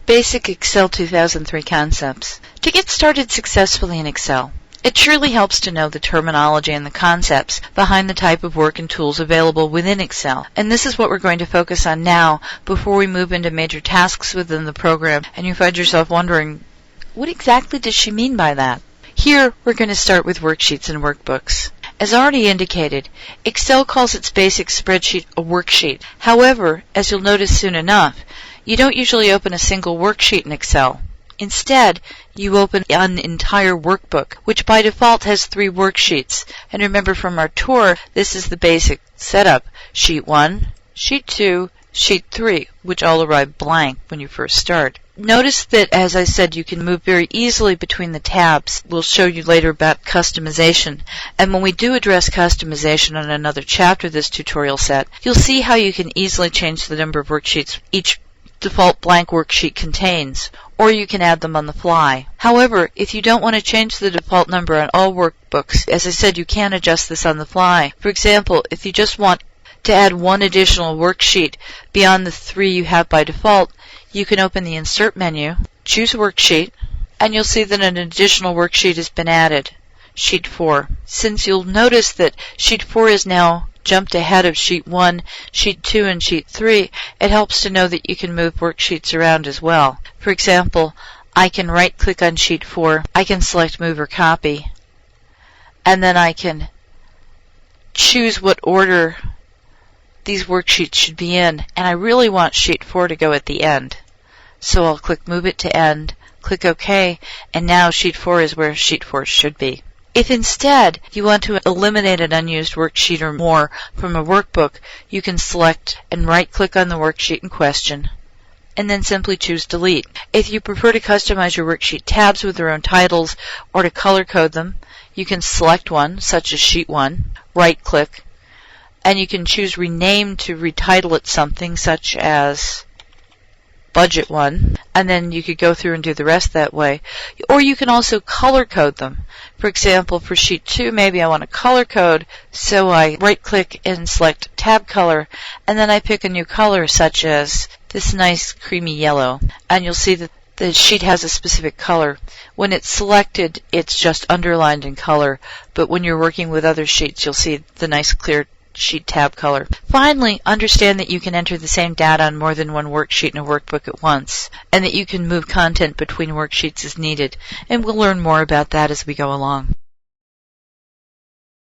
Basic Excel 2003 Concepts. To get started successfully in Excel, it surely helps to know the terminology and the concepts behind the type of work and tools available within Excel. And this is what we're going to focus on now before we move into major tasks within the program and you find yourself wondering, what exactly does she mean by that? Here, we're going to start with worksheets and workbooks. As already indicated, Excel calls its basic spreadsheet a worksheet. However, as you'll notice soon enough, you don't usually open a single worksheet in Excel. Instead, you open an entire workbook, which by default has 3 worksheets. And remember from our tour, this is the basic setup. Sheet 1, Sheet 2, Sheet 3, which all arrive blank when you first start. Notice that, as I said, you can move very easily between the tabs. We'll show you later about customization. And when we do address customization on another chapter of this tutorial set, you'll see how you can easily change the number of worksheets each default blank worksheet contains, or you can add them on the fly. However, if you don't want to change the default number on all workbooks, as I said, you can adjust this on the fly. For example, if you just want to add 1 additional worksheet beyond the 3 you have by default, you can open the Insert menu, choose Worksheet, and you'll see that an additional worksheet has been added, Sheet 4. Since you'll notice that Sheet 4 is now jumped ahead of Sheet 1, Sheet 2, and Sheet 3, it helps to know that you can move worksheets around as well. For example, I can right-click on Sheet 4, I can select Move or Copy, and then I can choose what order these worksheets should be in, and I really want Sheet 4 to go at the end. So I'll click Move it to End, click OK, and now Sheet 4 is where Sheet 4 should be. If instead you want to eliminate an unused worksheet or more from a workbook, you can select and right-click on the worksheet in question, and then simply choose Delete. If you prefer to customize your worksheet tabs with their own titles or to color code them, you can select one, such as Sheet 1, right-click, and you can choose Rename to retitle it something such as Budget 1, and then you could go through and do the rest that way. Or you can also color code them. For example, for Sheet 2, maybe I want to color code, so I right-click and select Tab Color, and then I pick a new color such as this nice creamy yellow, and you'll see that the sheet has a specific color. When it's selected, it's just underlined in color, but when you're working with other sheets, you'll see the nice clear sheet tab color. Finally, understand that you can enter the same data on more than one worksheet in a workbook at once, and that you can move content between worksheets as needed, and we'll learn more about that as we go along.